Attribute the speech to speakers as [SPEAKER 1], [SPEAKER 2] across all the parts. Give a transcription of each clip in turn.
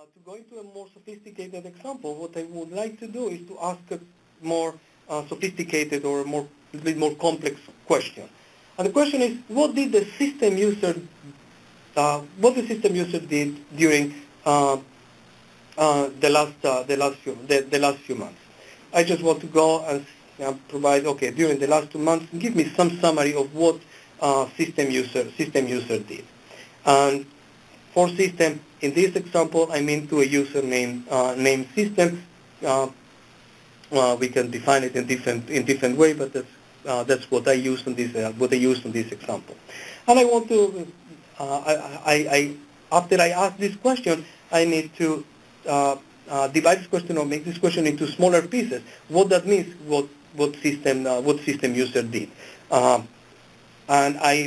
[SPEAKER 1] To go into a more sophisticated example, what I would like to do is to ask a more sophisticated or a little bit more complex question. And the question is, what did the system user did during the last few months? I just want to go and provide, okay, during the last 2 months, give me some summary of what system user did. And for system, in this example, I'm into a user name system. We can define it in different way, but that's what I used in this example. And I want to after I ask this question, I need to divide this question or make this question into smaller pieces. What that means, what system user did, and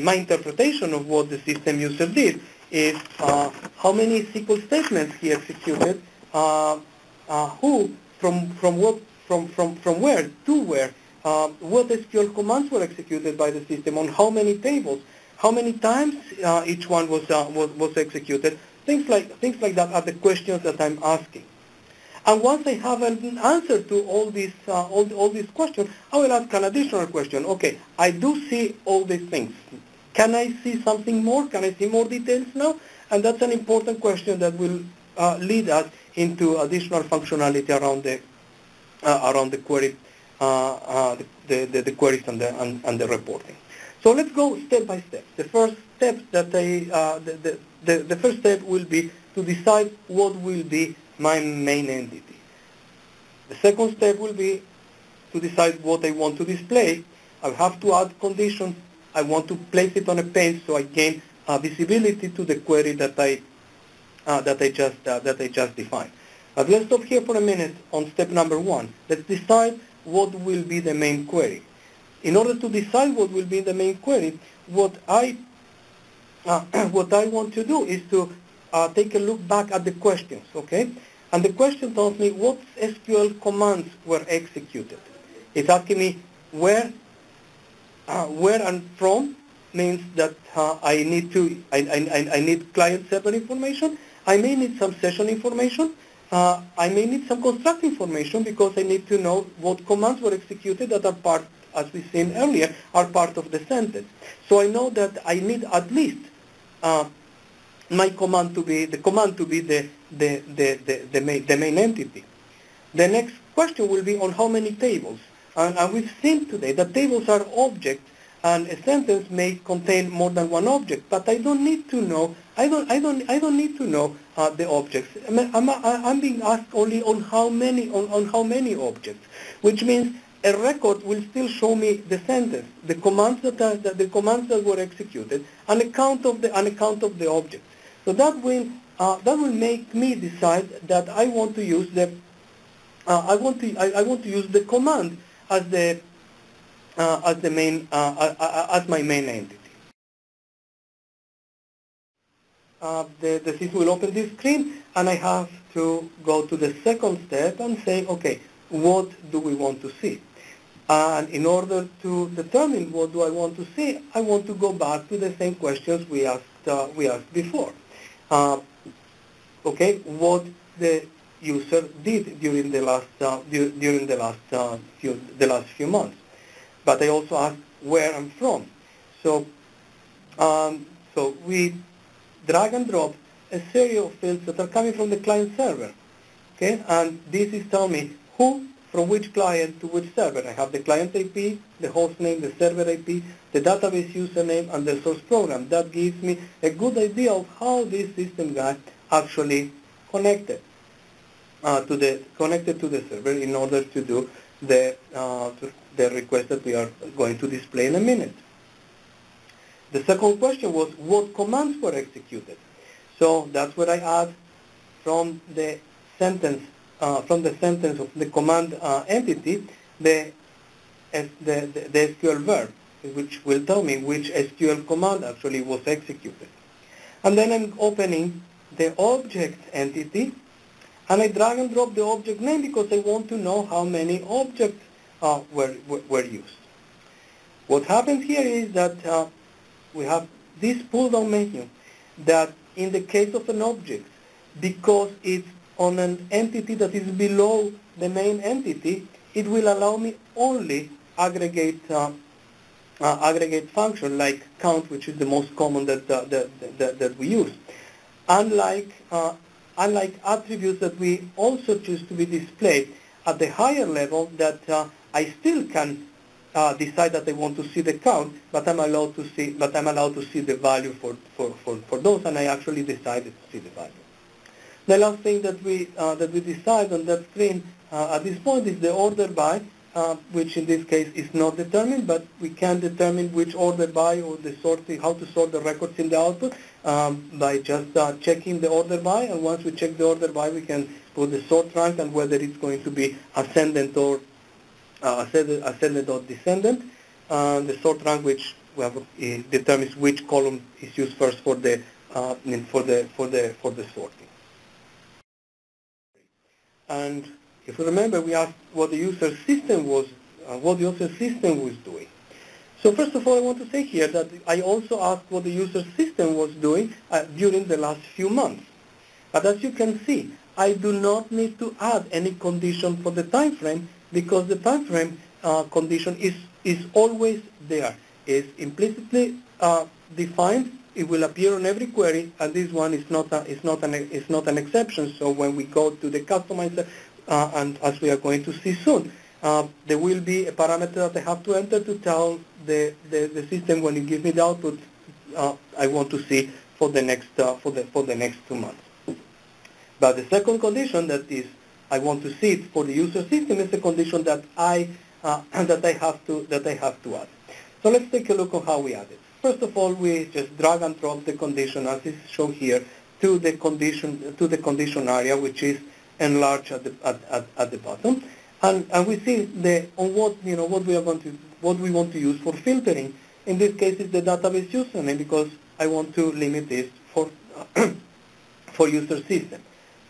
[SPEAKER 1] my interpretation of what the system user did is how many SQL statements he executed, who, from where to where, what SQL commands were executed by the system, on how many tables, how many times each one was executed. Things like that are the questions that I'm asking. And once I have an answer to all these questions, I will ask an additional question. Okay, I do see all these things. Can I see something more? Can I see more details now? And that's an important question that will lead us into additional functionality around the query, the queries and the reporting. So let's go step by step. The first step the first step will be to decide what will be my main entity. The second step will be to decide what I want to display. I have to add conditions. I want to place it on a page so I gain visibility to the query that I just defined. But let's stop here for a minute on step number 1. Let's decide what will be the main query. In order to decide what will be the main query, what I want to do is to take a look back at the questions, okay? And the question tells me what SQL commands were executed. It's asking me where and from means that I need client-server information. I may need some session information. I may need some construct information because I need to know what commands were executed that are part, as we seen earlier, are part of the sentence. So I know that I need at least the command to be the main entity. The next question will be on how many tables. And we've seen today that tables are objects, and a sentence may contain more than one object. But I don't need to know. I don't need to know the objects. I'm being asked only on how many objects, which means a record will still show me the sentence, the commands that were executed, and a count of the objects. So that will make me decide that I want to use the command as my main entity. The system will open this screen, and I have to go to the second step and say, okay, what do we want to see? And in order to determine what do I want to see, I want to go back to the same questions we asked before. Okay, what the user did during the last few months. But I also asked where I'm from. So we drag and drop a series of fields that are coming from the client server. Okay, and this is telling me who from which client to which server. I have the client IP, the host name, the server IP, the database username, and the source program. That gives me a good idea of how this system guy actually connected to the server in order to do the request that we are going to display in a minute. The second question was what commands were executed. So that's what I add from the sentence of the command entity, the SQL verb, which will tell me which SQL command actually was executed. And then I'm opening the object entity, and I drag and drop the object name because I want to know how many objects were used. What happens here is that we have this pull-down menu that in the case of an object because it's on an entity that is below the main entity, it will allow me only aggregate function like count, which is the most common that we use. Unlike attributes that we also choose to be displayed at the higher level, that I still can decide that I want to see the count, but I'm allowed to see the value for those, and I actually decided to see the value. The last thing that we decide on that screen at this point is the order by, which in this case is not determined, but we can determine which order by or the sorting, how to sort the records in the output by just checking the order by, and once we check the order by, we can put the sort rank and whether it's going to be ascendant or descendant. The sort rank, which determines which column is used first for the sorting. And if you remember, we asked what the user system was doing. So first of all, I want to say here that I also asked what the user system was doing during the last few months. But as you can see, I do not need to add any condition for the time frame, because the time frame condition is always there. It's implicitly defined. It will appear on every query, and this one is not an exception. So when we go to the customizer, and as we are going to see soon, there will be a parameter that I have to enter to tell the system, when you give me the output, I want to see for the next 2 months. But the second condition, that is I want to see it for the user system, is a condition that I have to add. So let's take a look on how we add it. First of all, we just drag and drop the condition, as is shown here, to the condition area, which is enlarged at the bottom, and we see what we want to use for filtering. In this case, is the database username, because I want to limit this for for user system.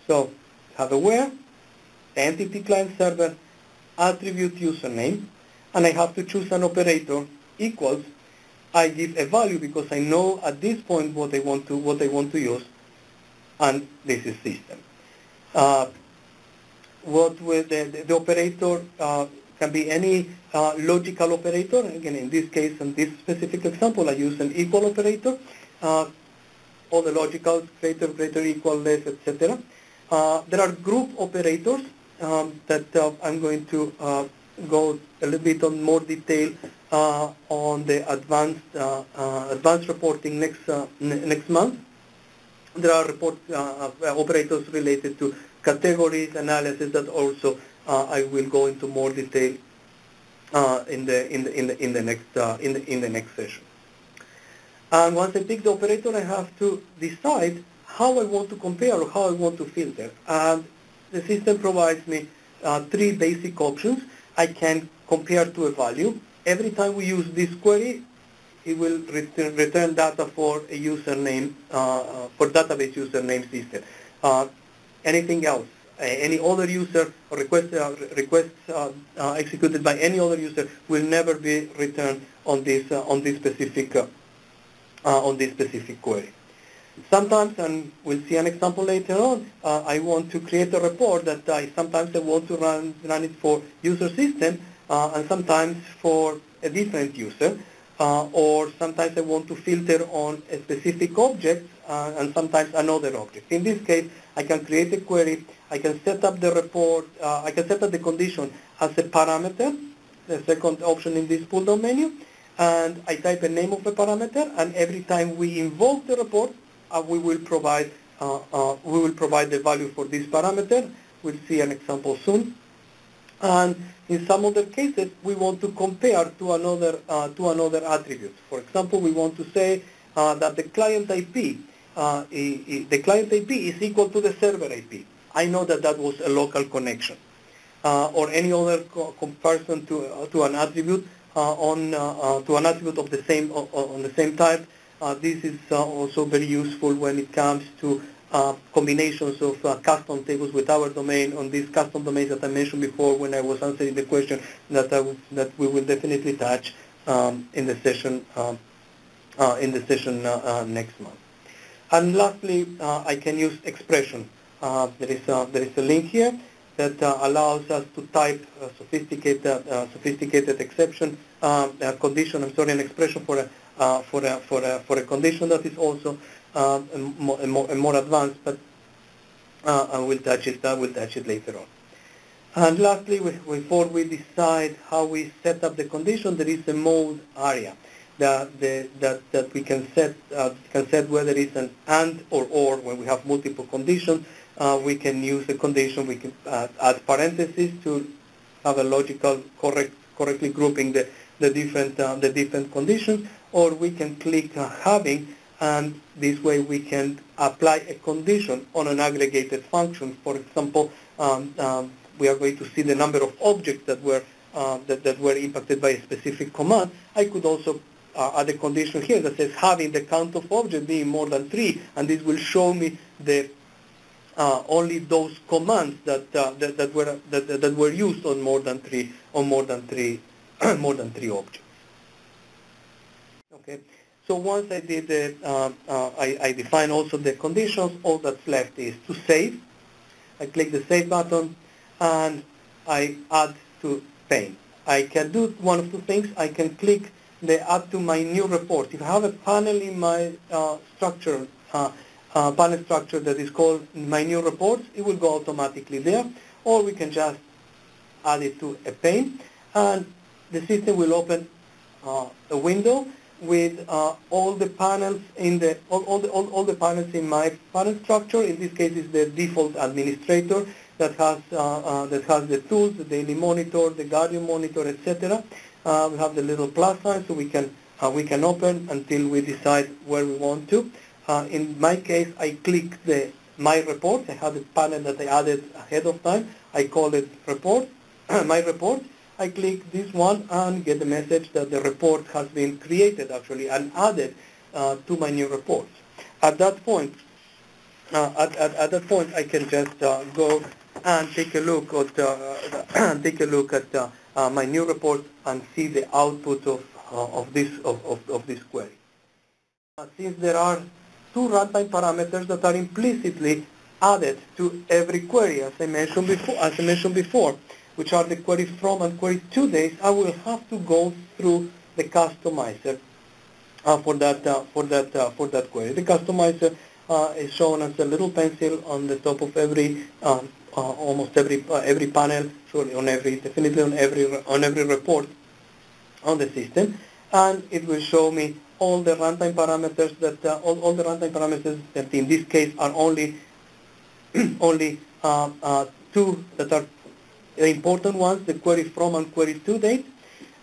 [SPEAKER 1] So have a where entity client server attribute username, and I have to choose an operator equals. I give a value because I know at this point what I want to use, and this is system. What with the operator can be any logical operator. Again, in this case, in this specific example, I use an equal operator. All the logicals, greater, equal, less, etc. There are group operators that I'm going to go a little bit on more detail on the advanced reporting next month. There are operators related to categories analysis that also I will go into more detail in the next session. And once I pick the operator, I have to decide how I want to compare or how I want to filter. And the system provides me 3 basic options. I can compare to a value. Every time we use this query, it will return data for a username, for database username system. Anything else, any other user or requests executed by any other user will never be returned on this specific query. Sometimes, and we'll see an example later on, I want to create a report that sometimes I want to run it for user system, and sometimes for a different user, or sometimes I want to filter on a specific object, and sometimes another object. In this case, I can create a query, I can set up the report, I can set up the condition as a parameter, the second option in this pull-down menu, and I type a name of a parameter, and every time we invoke the report, we will provide the value for this parameter. We'll see an example soon. And in some other cases, we want to compare to another attribute. For example, we want to say that the client IP is equal to the server IP. I know that was a local connection, or any other comparison to an attribute to an attribute of the same on the same type. This is also very useful when it comes to combinations of custom tables with our domain on these custom domains that I mentioned before when I was answering the question that we will definitely touch in the session next month. And lastly, I can use expression there is a link here that allows us to type a sophisticated exception condition. I'm sorry, an expression for a condition that is also more advanced, but I will touch it later on. And lastly, before we decide how we set up the condition, there is a mode area that we can set whether it's an and or when we have multiple conditions. We can use a condition. We can add parentheses to have a logical correctly grouping the different conditions, or we can click having, and this way we can apply a condition on an aggregated function. For example, we are going to see the number of objects that were impacted by a specific command. I could also add a condition here that says having the count of objects being more than 3, and this will show me the only those commands that were used on more than three objects. Okay. So once I did I define also the conditions. All that's left is to save. I click the save button and I add to pane. I can do one of two things. I can click the add to my new report. If I have a panel in my structure, panel structure that is called my new reports, it will go automatically there. Or we can just add it to a pane, and the system will open a window with all the panels in the all the panels in my panel structure. In this case, is the default administrator that has the tools, the daily monitor, the Guardium monitor, etc. We have the little plus sign, so we can open until we decide where we want to. In my case, I click my report. I have a panel that I added ahead of time. I call it report, my report. I click this one and get the message that the report has been created actually and added to my new reports. At that point, I can just go and take a look at my new report and see the output of this query. Since there are two runtime parameters that are implicitly added to every query, as I mentioned before, which are the query from and query to days, I will have to go through the customizer for that query. The customizer is shown as a little pencil on the top of every almost every panel, surely definitely on every report on the system, and it will show me all the runtime parameters all the runtime parameters that in this case are only two that are important ones, the query from and query to date,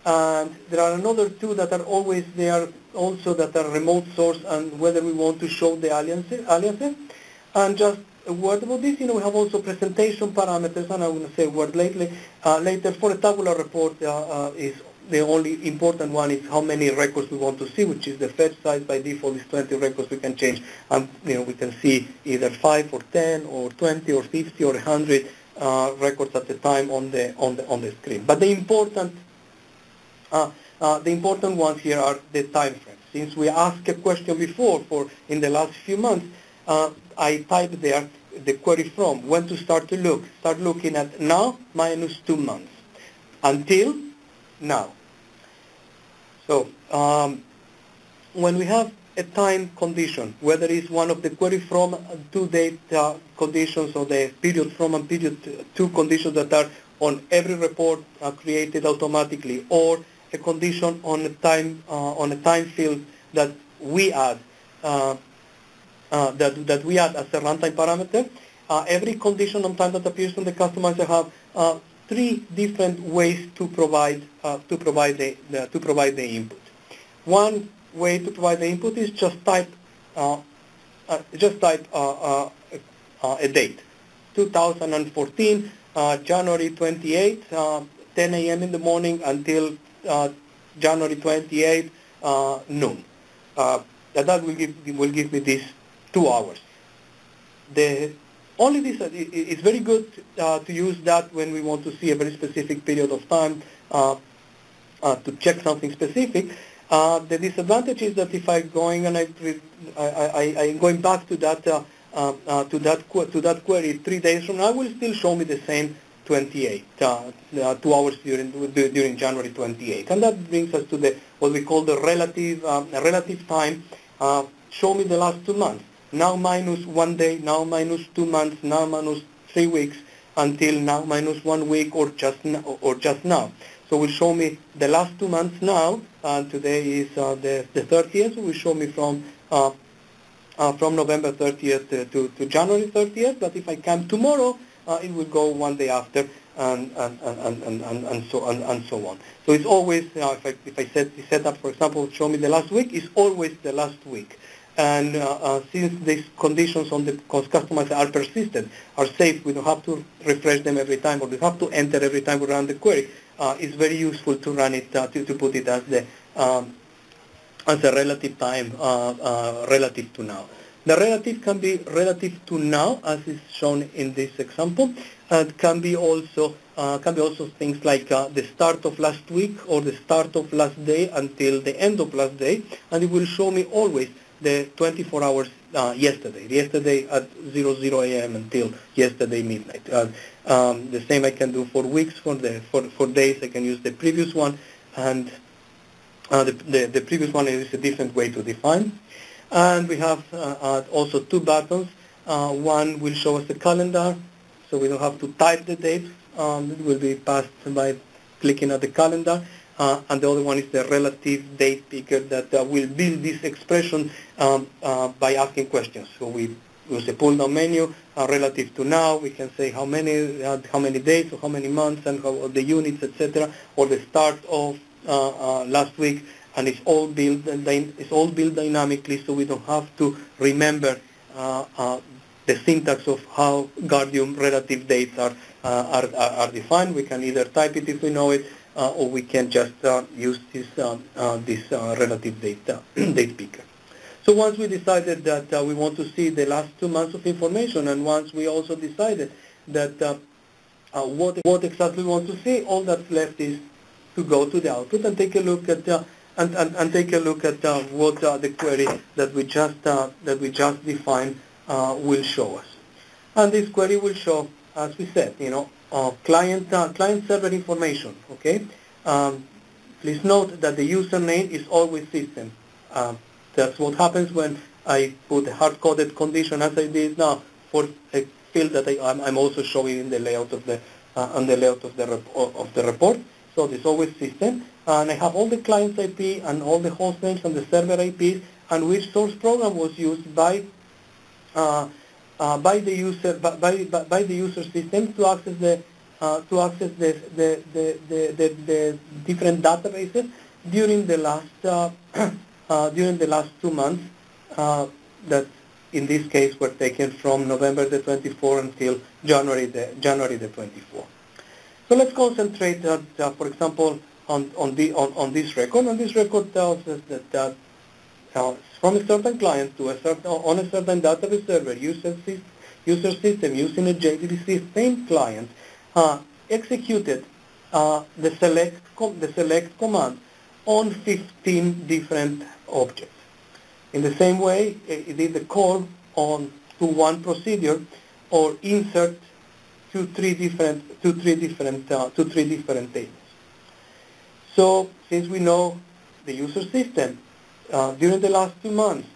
[SPEAKER 1] and there are another two that are always there also that are remote source and whether we want to show the aliases. And just a word about this, we have also presentation parameters, and I'm going to say a word later. For a tabular report, is the only important one is how many records we want to see, which is the fetch size. By default is 20 records. We can change, and we can see either 5 or 10 or 20 or 50 or 100 records at a time on the screen. But the important ones here are the time frames. Since we asked a question before in the last few months, I typed there the query from when to start looking at now minus 2 months until now. So when we have a time condition, whether it's one of the query from to date conditions or the period from and period to conditions that are on every report created automatically, or a condition on a time field that we add that we add as a runtime parameter. Every condition on time that appears on the customizer have 3 different ways to provide the input. One way to provide the input is just type a date, 2014, January 28, 10 a.m. in the morning until January 28, noon. That will give me these 2 hours. Only this is very good to use that when we want to see a very specific period of time to check something specific. The disadvantage is that if I'm going and I'm going back to that that query 3 days from now, will still show me the same 28, 2 hours during January 28. And that brings us to what we call the relative time. Show me the last 2 months. Now minus 1 day, now minus 2 months, now minus 3 weeks, until now minus 1 week, or just now. So will show me the last 2 months now. Today is the 30th. So will show me from November 30th to January 30th. But if I come tomorrow, it will go 1 day after, and so on. So it's always, if I set up, for example, show me the last week, it's always the last week. And since these conditions on the customizer are persistent, are safe, we don't have to refresh them every time, or we have to enter every time we run the query. It's very useful to run it, to put it as a relative time, relative to now. The relative can be relative to now, as is shown in this example. It can be also things like the start of last week, or the start of last day until the end of last day, and it will show me always the 24 hours yesterday at 00 a.m. until yesterday midnight. The same I can do for weeks. For days, I can use the previous one, and the previous one is a different way to define. And we have also 2 buttons. One will show us the calendar, so we don't have to type the date. It will be passed by clicking at the calendar. And the other one is the relative date picker that will build this expression by asking questions. So we use a pull-down menu relative to now. We can say how many days, or how many months, and how the units, etc., or the start of last week. And it's all built dynamically, so we don't have to remember the syntax of how Guardium relative dates are defined. We can either type it if we know it, or we can just use this relative date picker. So once we decided that we want to see the last 2 months of information, and once we also decided that what exactly we want to see, all that's left is to go to the output and take a look at what the query that we just defined will show us. And this query will show, as we said, client server information. Okay. Please note that the username is always system. That's what happens when I put a hard-coded condition, as I did now, for a field that I'm also showing in the layout of the report. So there's always system, and I have all the client's IP and all the host names and the server IPs, and which source program was used by the user system to access the different databases during the last 2 months, that in this case were taken from November the 24th until January the 24th. So let's concentrate, for example, on this record. And this record tells us that from a certain client to on a certain database server, user system using a JDBC same client executed the select command on 15 different objects. In the same way, it did the call to one procedure, or insert to three different tables. So since we know the user system during the last 2 months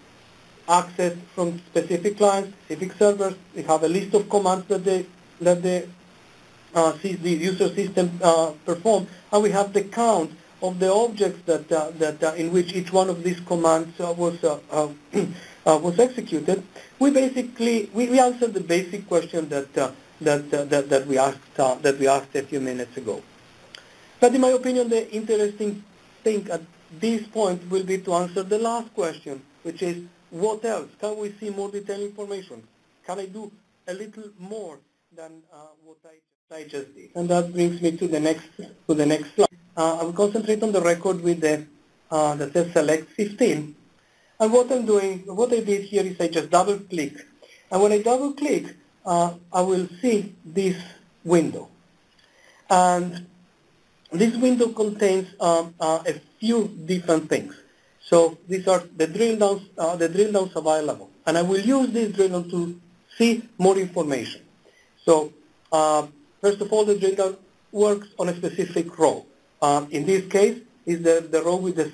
[SPEAKER 1] accessed from specific clients, specific servers, we have a list of commands that the user system performed, and we have the count of the objects that in which each one of these commands was executed. We answered the basic question that we asked a few minutes ago. But in my opinion, the interesting thing at this point will be to answer the last question, which is, what else? Can we see more detailed information? Can I do a little more than what I just did? And that brings me to the next slide. I will concentrate on the record with that says select 15. And what I did here is I just double click. And when I double click, I will see this window. And this window contains a few different things. So these are the drill downs available. And I will use this drill down see more information. So first of all, the drill down works on a specific row. In this case, is the row with the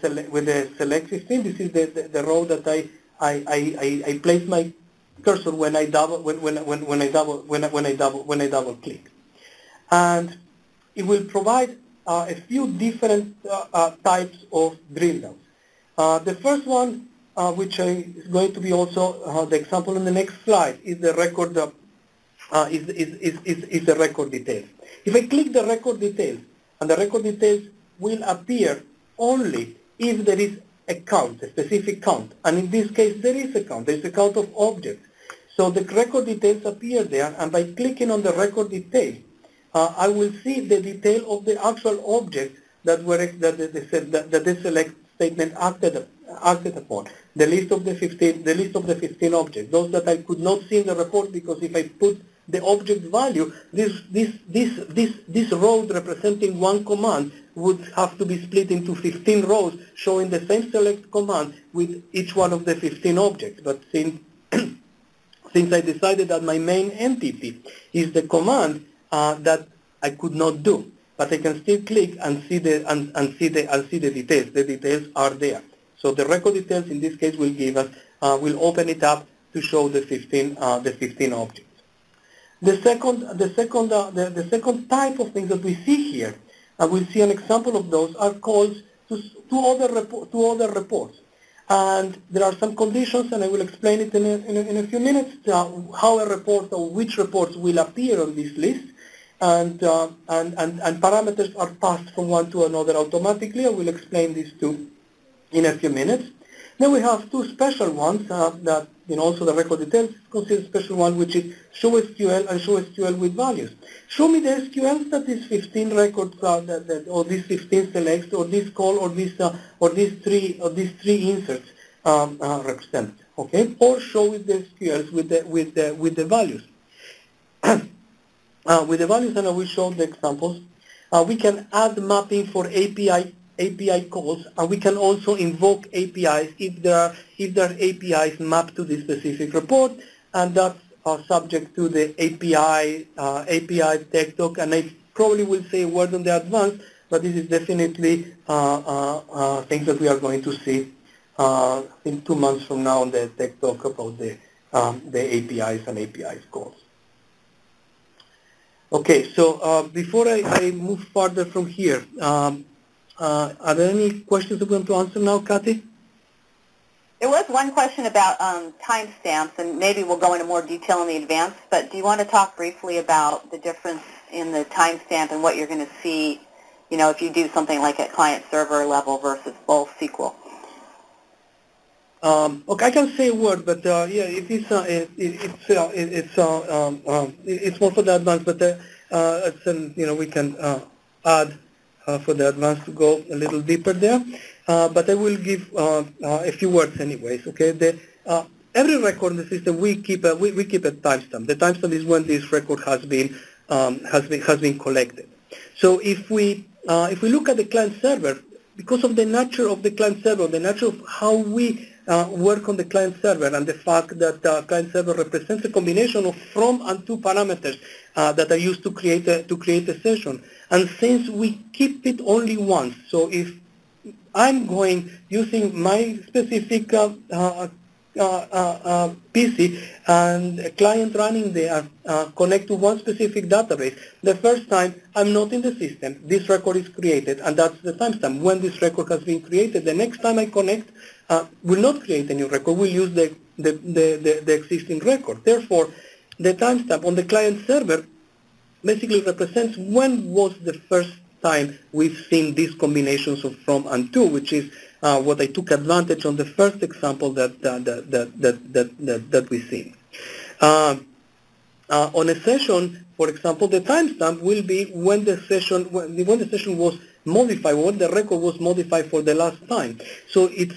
[SPEAKER 1] select 15. This is the row that I place my cursor when I double click, and it will provide a few different types of drill downs. The first one, which is going to be also the example in the next slide, is the record is the record details. If I click the record details, and the record details will appear only if there is a count, a specific count, and in this case there is a count. There is a count of objects. So the record details appear there, and by clicking on the record detail, I will see the detail of the actual objects that the select statement acted upon. The list of the 15 objects, those that I could not see in the report, because if I put the object value, this row representing one command would have to be split into 15 rows showing the same select command with each one of the 15 objects. But since I decided that my main entity is the command, that I could not do, but I can still click and see the details. The details are there. So the record details in this case will give us will open it up to show the 15 objects. The second type of things that we see here, and we'll see an example of those, are calls to other reports. And there are some conditions, and I will explain it in a few minutes, how a report or which reports will appear on this list, and parameters are passed from one to another automatically. I will explain these two in a few minutes. Then we have two special ones that, also the record details consider special one, which is show SQL and show SQL with values. Show me the SQLs that these 15 records, or these 15 selects, or this call, or these three inserts represent. Okay, or show it the SQLs with the values. With the values, and I will show the examples. We can add mapping for API calls, and we can also invoke APIs if there are APIs mapped to this specific report, and that's subject to the API tech talk. And I probably will say a word on the advanced, but this is definitely things that we are going to see in 2 months from now on the tech talk about the APIs and APIs calls. Okay, so before I move further from here, are there any questions we're going to answer now, Kathy?
[SPEAKER 2] There was one question about timestamps, and maybe we'll go into more detail in the advance, but do you want to talk briefly about the difference in the timestamp and what you're going to see, if you do something like at client-server level versus both SQL?
[SPEAKER 1] Okay, I can say a word, but yeah, it's more for the advanced, but we can add for the advanced to go a little deeper there. But I will give a few words anyways. Okay, every record in the system we keep a timestamp. The timestamp is when this record has been collected. So if we look at the client server, because of the nature of the client server, the nature of how we work on the client server, and the fact that the client server represents a combination of from and to parameters that are used to create a session. And since we keep it only once, so if I'm using my specific PC and a client running there connect to one specific database, the first time I'm not in the system, this record is created, and that's the timestamp. When this record has been created, the next time I connect, will not create a new record, we'll use the existing record. Therefore, the timestamp on the client server basically represents when was the first time we've seen these combinations of from and to, which is what I took advantage on the first example that we see. On a session, for example, the timestamp will be when the session was modified, when the record was modified for the last time. So it's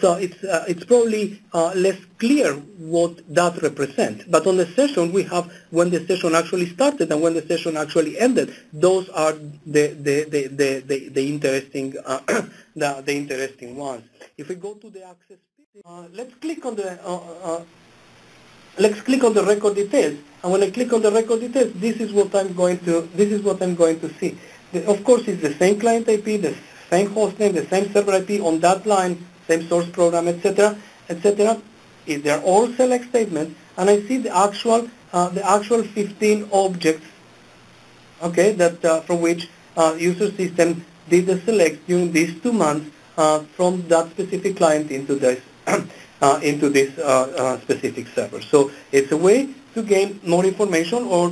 [SPEAKER 1] probably less clear what that represents. But on the session, we have when the session actually started and when the session actually ended. Those are the interesting the interesting ones. If we go to the access, let's click on the let's click on the record details. And when I click on the record details, this is what I'm going to see. Of course, it's the same client IP, the same host name, the same server IP on that line, same source program, etc., etc. They're all select statements, and I see the actual 15 objects, okay, that from which user system did the select during these 2 months from that specific client into this specific server. So it's a way to gain more information, or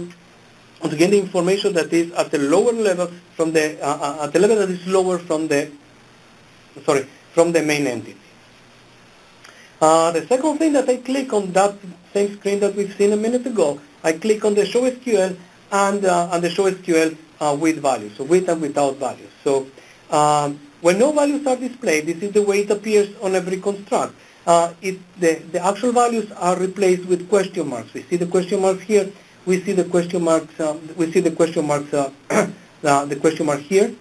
[SPEAKER 1] to gain the information that is at a lower level from the at the level that is lower from the main entity. The second thing that I click on that same screen that we've seen a minute ago, I click on the show SQL and the show SQL with values, so with and without values. So when no values are displayed, this is the way it appears on every construct. The actual values are replaced with question marks. We see the question marks here. We see the question marks. The question mark here.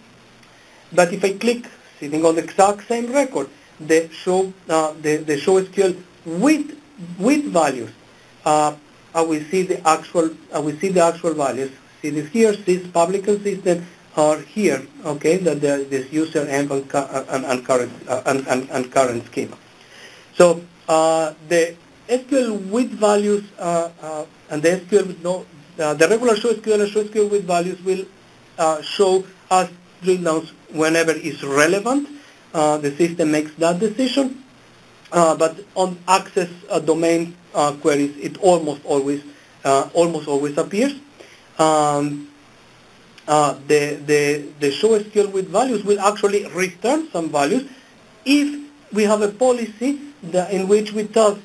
[SPEAKER 1] But if I click, sitting on the exact same record, the show SQL with values, I will see the actual values. See this here. This public consistent are here. Okay, that there this user and current schema. So the SQL with values and the SQL with no, the regular show SQL and show SQL with values will show us drill downs whenever it's relevant. The system makes that decision, but on access domain queries, it almost always appears. The show SQL with values will actually return some values if we have a policy in which we tell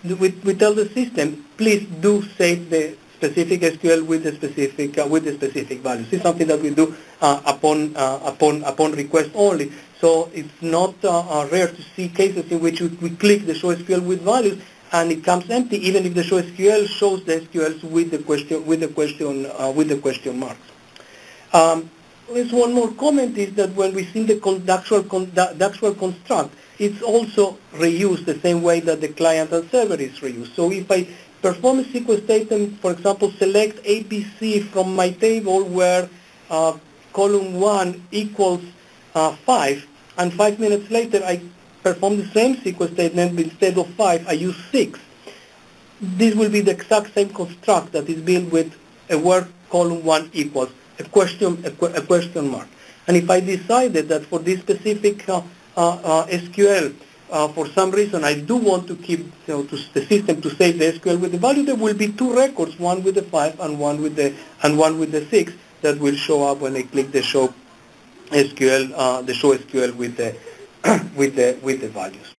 [SPEAKER 1] the system, please do save the specific SQL with the specific values. It's something that we do upon request only. So it's not rare to see cases in which we click the show SQL with values and it comes empty, even if the show SQL shows the SQLs with the question marks. There's one more comment is that when we see the actual construct, it's also reused the same way that the client and server is reused. So if I perform a SQL statement, for example, select ABC from my table where column 1 equals 5, and 5 minutes later I perform the same SQL statement, but instead of 5 I use 6. This will be the exact same construct that is built with a where column 1 equals a question mark. And if I decided that for this specific SQL, for some reason I do want to keep the system to save the SQL with the value, there will be 2 records, one with the 5 and one with the 6, that will show up when I click the show SQL, with the with the values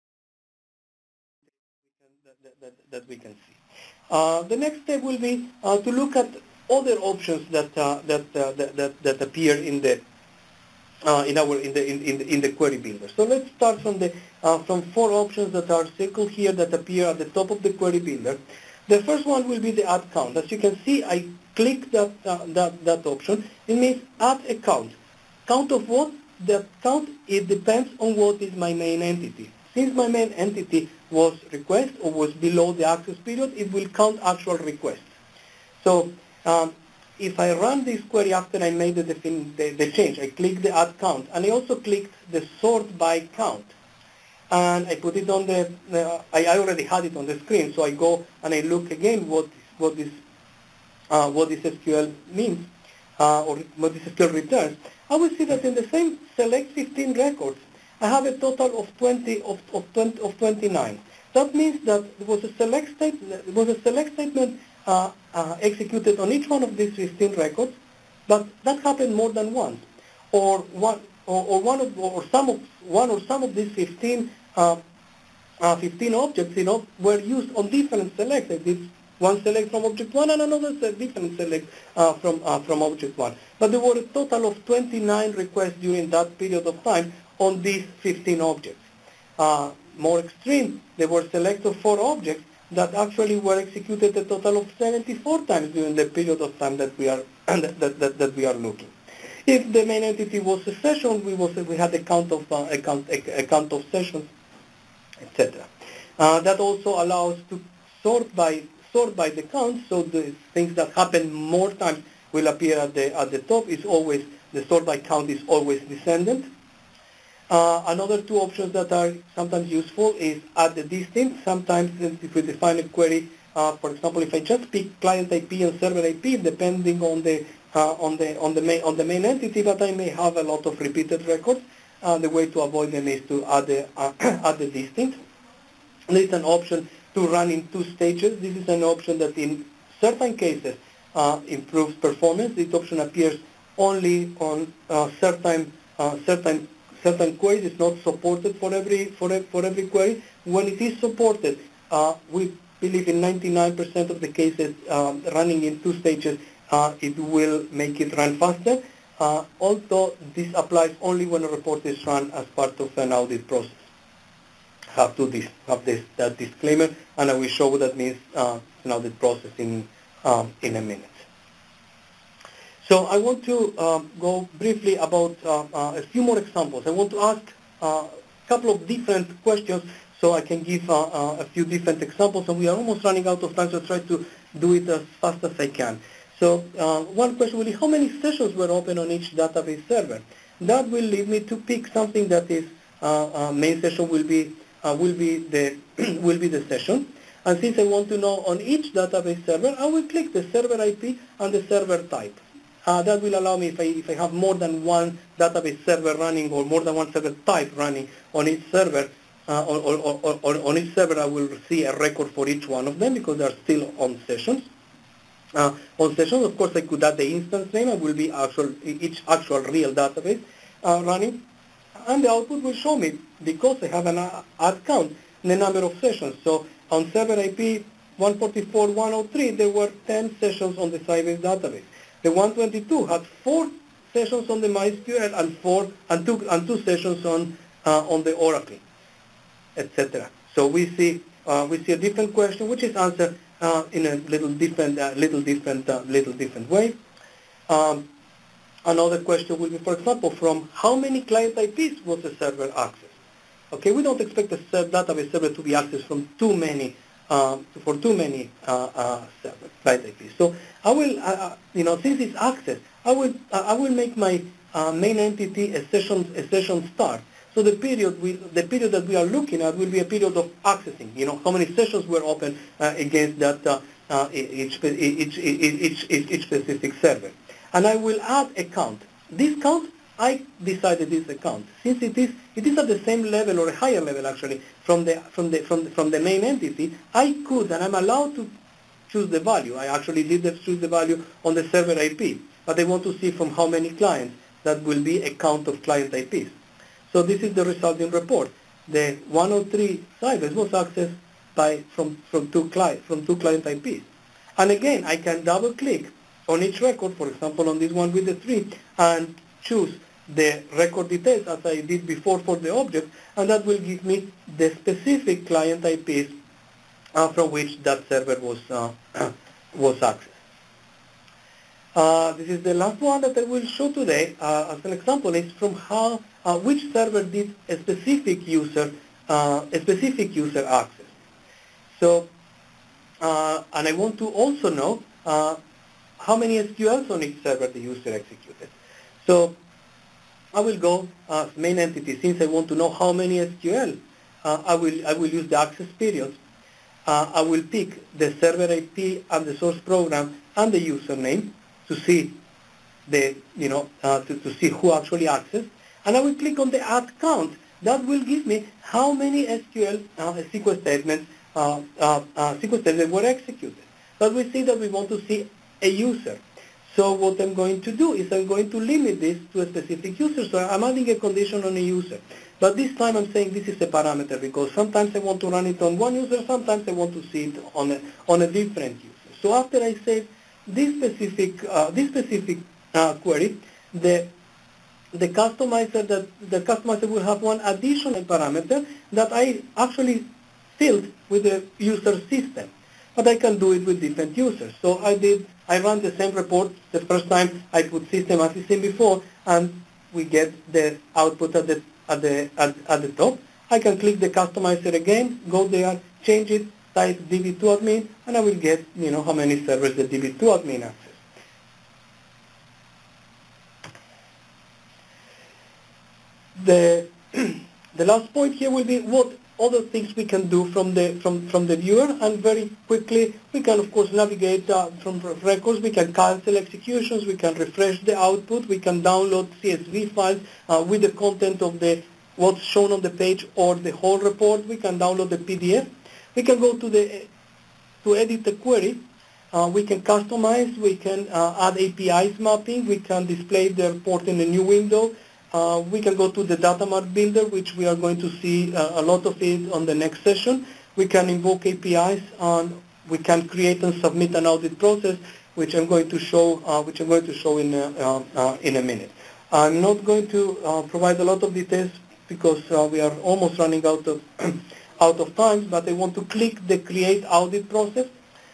[SPEAKER 1] that we can see. The next step will be to look at other options that appear in the query builder. So let's start from 4 options that are circled here that appear at the top of the query builder. The first one will be the add count. As you can see, I click that option. It means add a count. Count of what? The count, it depends on what is my main entity. Since my main entity was request or was below the access period, it will count actual requests. So if I run this query after I made the change, I click the add count, and I also clicked the sort by count, and I put it on I already had it on the screen, so I go and I look again what this SQL means, or what this SQL returns. I will see that in the same select 15 records, I have a total of 29. That means that there was a select statement executed on each one of these 15 records, but that happened more than once, or some of these 15 objects, were used on different selects. I did one select from object 1 and another different select from object 1. But there were a total of 29 requests during that period of time on these 15 objects. More extreme, there were select of 4 objects that actually were executed a total of 74 times during the period of time that we are that we are looking. If the main entity was a session, we had a count of sessions, etc. That also allows to sort by sort by the count, so the things that happen more times will appear at the top. It's always, the sort by count is always descendant. Another two options that are sometimes useful is add the distinct. Sometimes if we define a query, for example, if I just pick client IP and server IP, depending on the main entity, but I may have a lot of repeated records. The way to avoid them is to add the distinct. There is an option to run in two stages. This is an option that in certain cases improves performance. This option appears only on certain queries. It's not supported for every query. When it is supported, we believe in 99% of the cases running in two stages, it will make it run faster. Although this applies only when a report is run as part of an audit process. Have that disclaimer, and I will show what that means in audit process in a minute. So I want to go briefly about a few more examples. I want to ask a couple of different questions so I can give a few different examples, and we are almost running out of time, so I'll try to do it as fast as I can. So one question will be, how many sessions were open on each database server? That will lead me to pick something that is main session will be the session. And since I want to know on each database server, I will click the server IP and the server type. That will allow me, if I have more than one database server running or more than one server type running on each server, on each server, I will see a record for each one of them because they are still on sessions. On sessions, of course, I could add the instance name. It will be each actual real database running. And the output will show me, because I have an add count, the number of sessions. So on server IP 144.103, there were 10 sessions on the Sybase database. The 122 had 4 sessions on the MySQL and two sessions on the Oracle, etc. So we see a different question, which is answered in a little different way. Another question will be, for example, from how many client IPs was the server accessed? Okay, we don't expect the database server to be accessed from too many client IPs. So I will, since it's accessed, I will make my main entity a session start. So the period that we are looking at will be a period of accessing. How many sessions were open against that each specific server. And I will add a count. This count, I decided this account. Since it is at the same level or a higher level actually from the main entity, I could and I'm allowed to choose the value. I actually did choose the value on the server IP, but I want to see from how many clients that will be a count of client IPs. So this is the resulting report. The 103 Sybase was accessed from two client IPs. And again, I can double click on each record, for example, on this one with the 3, and choose the record details as I did before for the object, and that will give me the specific client IPs from which that server was accessed. This is the last one that I will show today as an example. It's from which server did a specific user access. So, and I want to also know how many SQLs on each server the user executed. So I will go main entity. Since I want to know how many SQL, I will use the access periods. I will pick the server IP and the source program and the username to see to see who actually accessed, and I will click on the add count. That will give me how many SQL statements were executed. But we see that we want to see a user. So what I'm going to do is I'm going to limit this to a specific user. So I'm adding a condition on a user. But this time I'm saying this is a parameter because sometimes I want to run it on one user, sometimes I want to see it on a different user. So after I save this specific query, the customizer will have one additional parameter that I actually filled with the user system. But I can do it with different users. So I ran the same report the first time. I put system as is seen before, and we get the output at the top. I can click the customizer again, go there, change it, type db2 admin, and I will get how many servers the db2 admin access. The the last point here will be what other things we can do from the viewer, and very quickly we can of course navigate from records. We can cancel executions, we can refresh the output, we can download CSV files with the content of what's shown on the page or the whole report. We can download the PDF. We can go to edit the query. We can customize, we can add APIs mapping, we can display the report in a new window. We can go to the data mart builder, which we are going to see a lot of it on the next session. We can invoke APIs, and we can create and submit an audit process, which I'm going to show in a minute. I'm not going to provide a lot of details because we are almost running out of time, but I want to click the create audit process.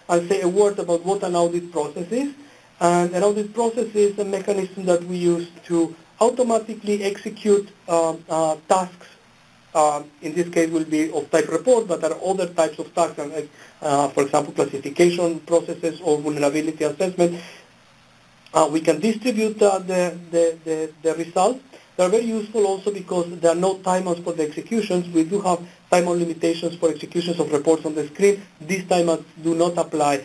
[SPEAKER 1] I'll say a word about what an audit process is. And an audit process is a mechanism that we use to automatically execute tasks. In this case will be of type report, but there are other types of tasks, like, for example, classification processes or vulnerability assessment. We can distribute the results. They're very useful also because there are no timeouts for the executions. We do have timeout limitations for executions of reports on the screen. These timeouts do not apply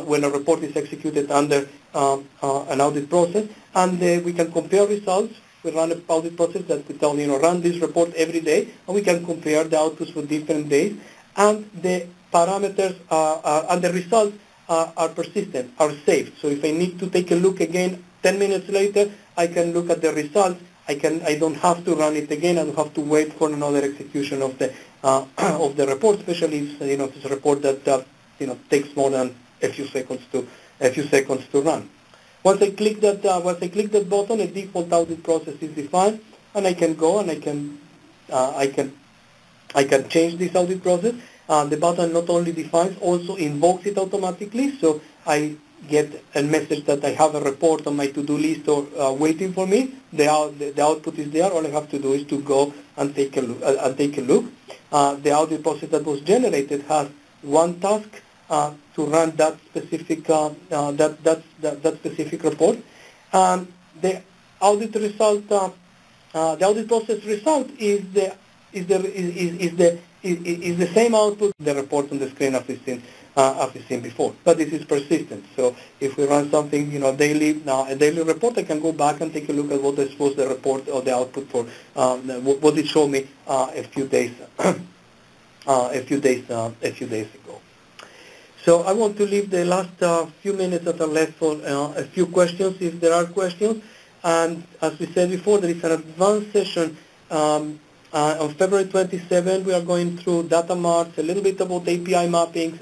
[SPEAKER 1] when a report is executed under an audit process. And we can compare results. We run an audit process that we tell, run this report every day, and we can compare the outputs for different days. And the parameters and the results are persistent, are saved. So if I need to take a look again 10 minutes later, I can look at the results. I don't have to run it again. I don't have to wait for another execution of the report, especially if it's a report that takes more than a few seconds to run. Once I click that button, a default audit process is defined, and I can go and I can change this audit process. The button not only defines, also invokes it automatically. So I get a message that I have a report on my to-do list or waiting for me. The output is there. All I have to do is to go and take a look. The audit process that was generated has one task to run that specific specific report. The audit result, the audit process result is the same output the report on the screen as we've seen before, but this is persistent. So if we run something, daily, a daily report, I can go back and take a look at what was the report or the output for what it showed me a few days ago. So I want to leave the last few minutes that are left for a few questions, if there are questions. And as we said before, there is an advanced session on February 27. We are going through data marts, a little bit about API mappings,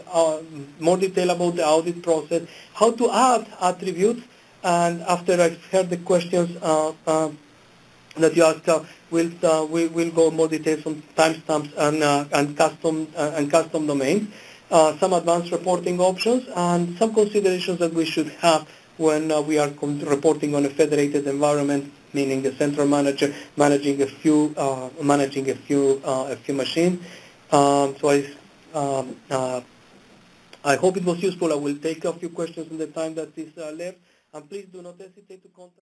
[SPEAKER 1] more detail about the audit process, how to add attributes. And after I've heard the questions that you asked, we'll go more details on timestamps and custom domains. Some advanced reporting options, and some considerations that we should have when we are reporting on a federated environment, meaning the central manager managing a few machines. So I hope it was useful. I will take a few questions in the time that is left, and please do not hesitate to contact.